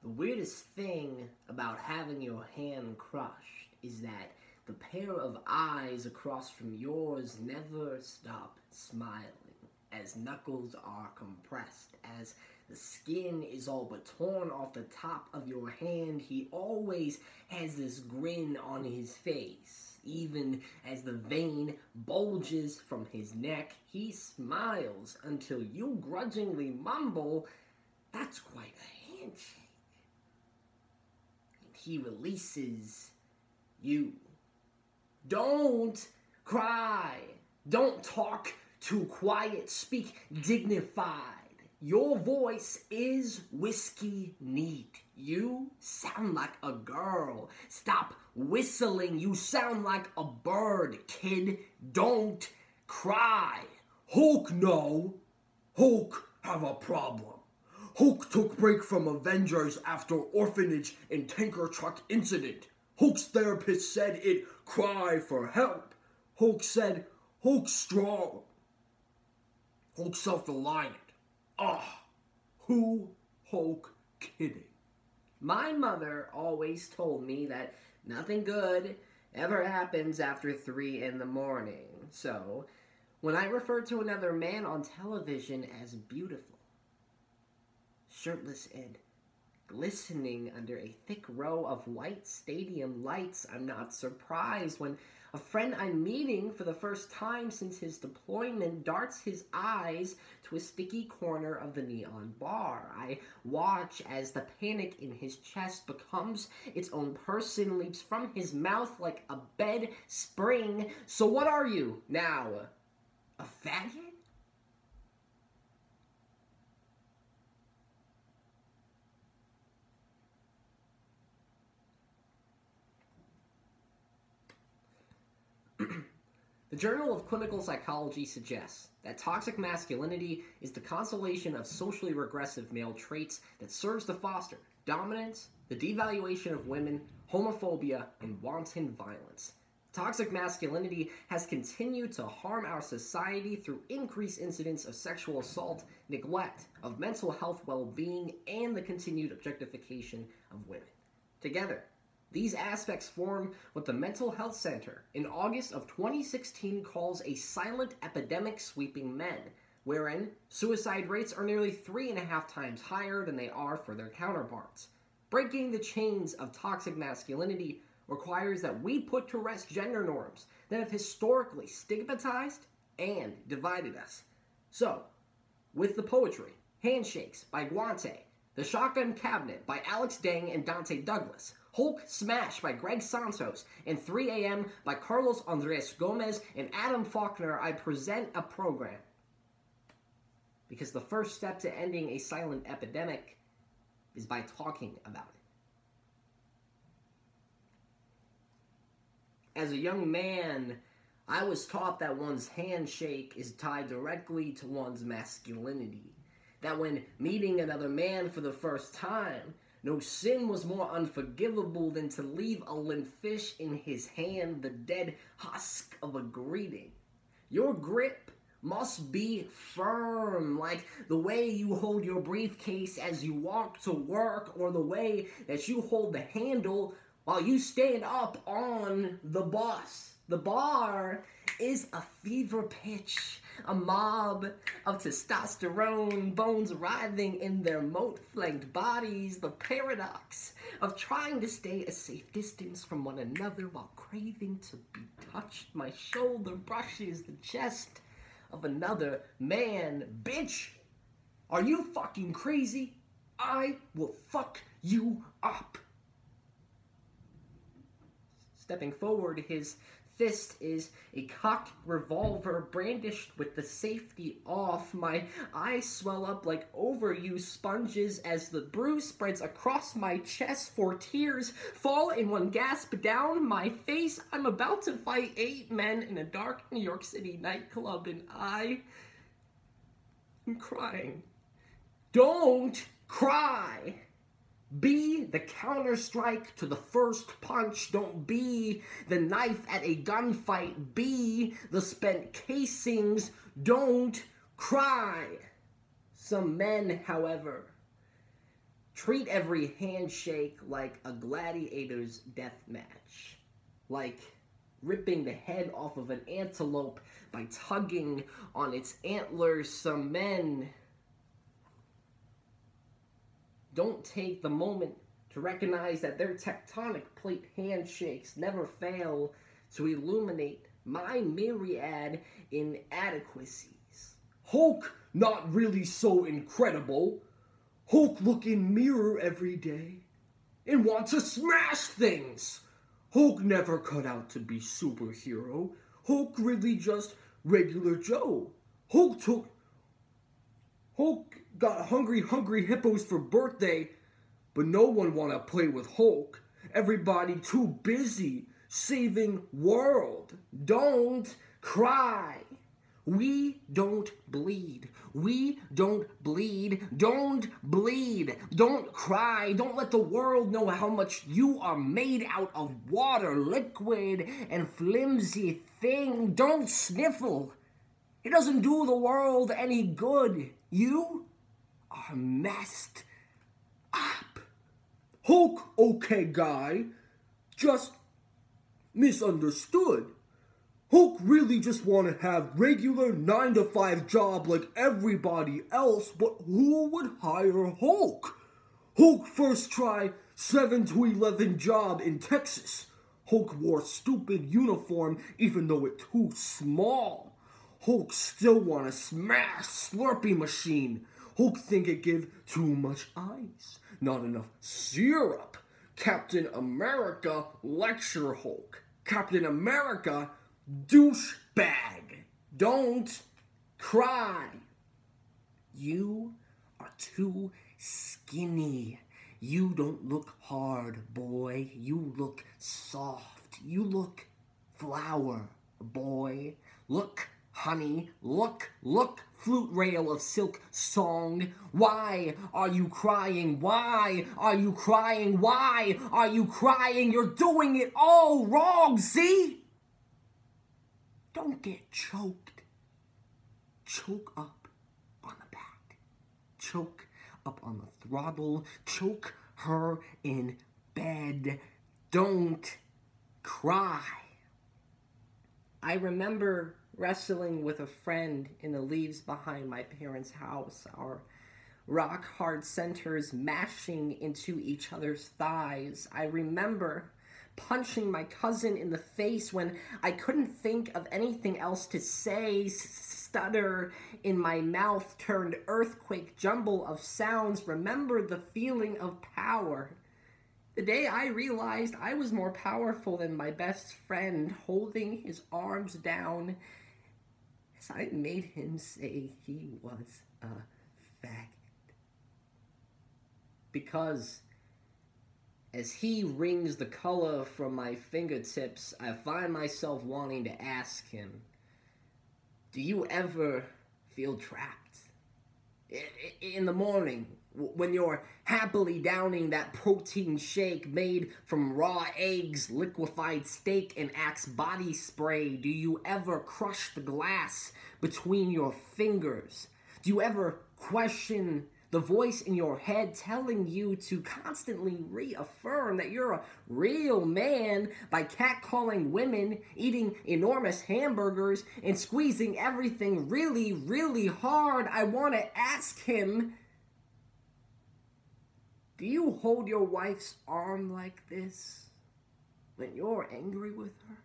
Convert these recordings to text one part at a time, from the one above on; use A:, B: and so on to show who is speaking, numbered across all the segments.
A: The weirdest thing about having your hand crushed is that the pair of eyes across from yours never stop smiling, as knuckles are compressed, as the skin is all but torn off the top of your hand. He always has this grin on his face. Even as the vein bulges from his neck, he smiles until you grudgingly mumble, "That's quite a handshake." And he releases you. Don't cry. Don't talk too quiet. Speak dignified. Your voice is whiskey neat. You sound like a girl. Stop whistling. You sound like a bird, kid. Don't cry.
B: Hulk no. Hulk have a problem. Hulk took break from Avengers after orphanage and tanker truck incident. Hulk's therapist said it cry for help. Hulk said Hulk strong. Hulk self-reliant. Who Hulk kidding?
A: My mother always told me that nothing good ever happens after 3 in the morning. So, when I refer to another man on television as beautiful, shirtless and glistening under a thick row of white stadium lights, I'm not surprised when a friend I'm meeting for the first time since his deployment darts his eyes to a sticky corner of the neon bar. I watch as the panic in his chest becomes its own person, leaps from his mouth like a bed spring. "So what are you now? A faggot?" The Journal of Clinical Psychology suggests that toxic masculinity is the constellation of socially regressive male traits that serves to foster dominance, the devaluation of women, homophobia, and wanton violence. Toxic masculinity has continued to harm our society through increased incidents of sexual assault, neglect of mental health well-being, and the continued objectification of women. Together, these aspects form what the Mental Health Center in August of 2016 calls a silent epidemic sweeping men, wherein suicide rates are nearly 3.5 times higher than they are for their counterparts. Breaking the chains of toxic masculinity requires that we put to rest gender norms that have historically stigmatized and divided us. So, with the poetry, Handshakes by Guante, The Shotgun Cabinet by Alex Dang and Dante Douglas, Hulk Smash by Greg Santos, and 3 a.m. by Carlos Andres Gomez and Adam Faulkner, I present a program. Because the first step to ending a silent epidemic is by talking about it. As a young man, I was taught that one's handshake is tied directly to one's masculinity. That when meeting another man for the first time, no sin was more unforgivable than to leave a limp fish in his hand, the dead husk of a greeting. Your grip must be firm, like the way you hold your briefcase as you walk to work, or the way that you hold the handle while you stand up on the bus. The bar is a fever pitch, a mob of testosterone, bones writhing in their moat-flanked bodies, the paradox of trying to stay a safe distance from one another while craving to be touched. My shoulder brushes the chest of another man. Bitch, are you fucking crazy? I will fuck you up. Stepping forward, his fist is a cocked revolver brandished with the safety off. My eyes swell up like overused sponges as the bruise spreads across my chest. 4 tears fall in one gasp down my face. I'm about to fight 8 men in a dark New York City nightclub, and I am crying. Don't cry. Be the counter-strike to the first punch. Don't be the knife at a gunfight. Be the spent casings. Don't cry. Some men, however, Treat every handshake like a gladiator's death match. Like ripping the head off of an antelope by tugging on its antlers. Some men don't take the moment to recognize that their tectonic plate handshakes never fail to illuminate my myriad inadequacies.
B: Hulk not really so incredible. Hulk look in mirror every day and want to smash things. Hulk never cut out to be superhero. Hulk really just regular Joe. Hulk got hungry hippos for birthday, but no one wanna play with Hulk. Everybody too busy saving world. Don't cry. We don't bleed. We don't bleed. Don't bleed. Don't cry. Don't let the world know how much you are made out of water, liquid, and flimsy thing. Don't sniffle. It doesn't do the world any good. You are messed up. Hulk, okay guy, just misunderstood. Hulk really just want to have regular 9-to-5 job like everybody else, but who would hire Hulk? Hulk first try 7 to 11 job in Texas. Hulk wore stupid uniform even though it too small. Hulk still want to smash Slurpee machine. Hulk think it give too much ice, not enough syrup. Captain America lecture Hulk. Captain America douchebag. Don't cry. You are too skinny. You don't look hard, boy. You look soft. You look flower, boy. Look, honey. Look, flute rail of silk song. Why are you crying? Why are you crying? Why are you crying? You're doing it all wrong, see? Don't get choked. Choke up on the back. Choke up on the throttle. Choke her in bed. Don't cry. I remember wrestling with a friend in the leaves behind my parents' house. Our rock-hard centers mashing into each other's thighs. I remember punching my cousin in the face when I couldn't think of anything else to say. Stutter in my mouth turned earthquake jumble of sounds. Remember the feeling of power. The day I realized I was more powerful than my best friend, holding his arms down as I made him say he was a faggot. Because as he wrings the color from my fingertips, I find myself wanting to ask him, do you ever feel trapped? In the morning, when you're happily downing that protein shake made from raw eggs, liquefied steak, and Axe body spray, do you ever crush the glass between your fingers? Do you ever question the voice in your head telling you to constantly reaffirm that you're a real man by catcalling women, eating enormous hamburgers, and squeezing everything really, really hard? I want to ask him, do you hold your wife's arm like this when you're angry with her?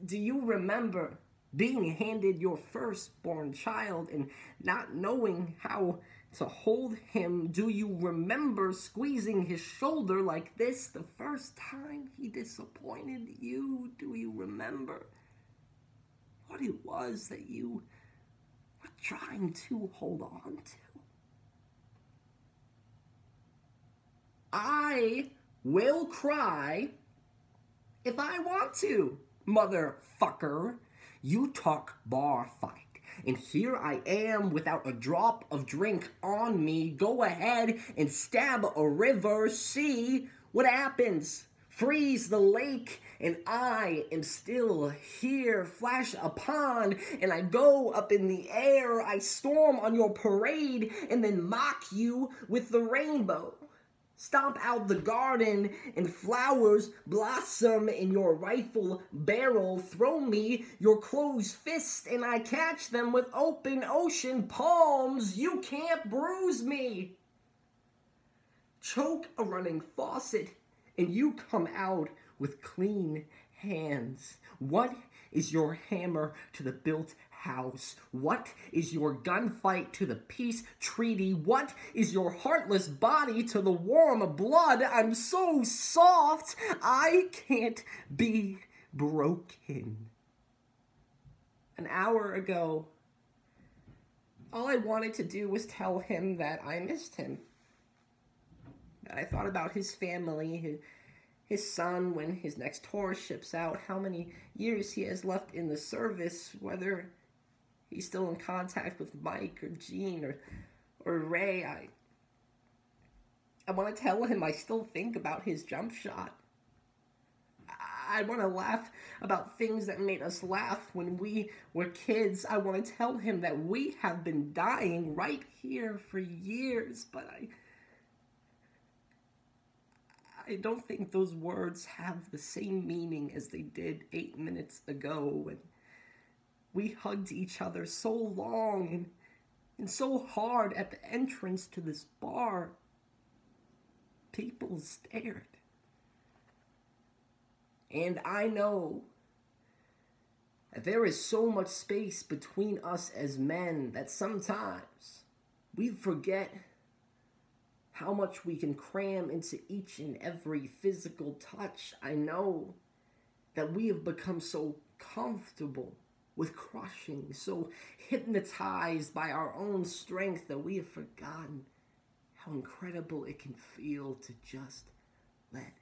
B: Do you remember being handed your firstborn child and not knowing how to hold him? Do you remember squeezing his shoulder like this the first time he disappointed you? Do you remember what it was that you were trying to hold on to? I will cry if I want to, motherfucker. You talk bar fight, and here I am without a drop of drink on me. Go ahead and stab a river, see what happens.
A: Freeze the lake, and I am still here. Flash a pond, and I go up in the air. I storm on your parade, and then mock you with the rainbow. Stomp out the garden, and flowers blossom in your rifle barrel. Throw me your closed fists, and I catch them with open ocean palms. You can't bruise me. Choke a running faucet, and you come out with clean hands. What is your hammer to the built house? What is your gunfight to the peace treaty? What is your heartless body to the warm blood? I'm so soft, I can't be broken. An hour ago, all I wanted to do was tell him that I missed him. That I thought about his family, his son when his next tour ships out, how many years he has left in the service, whether he's still in contact with Mike or Gene or Ray. I want to tell him I still think about his jump shot. I want to laugh about things that made us laugh when we were kids. I want to tell him that we have been dying right here for years, but I don't think those words have the same meaning as they did 8 minutes ago when we hugged each other so long and so hard at the entrance to this bar. People stared. And I know that there is so much space between us as men that sometimes we forget how much we can cram into each and every physical touch. I know that we have become so comfortable with crushing, so hypnotized by our own strength that we have forgotten how incredible it can feel to just let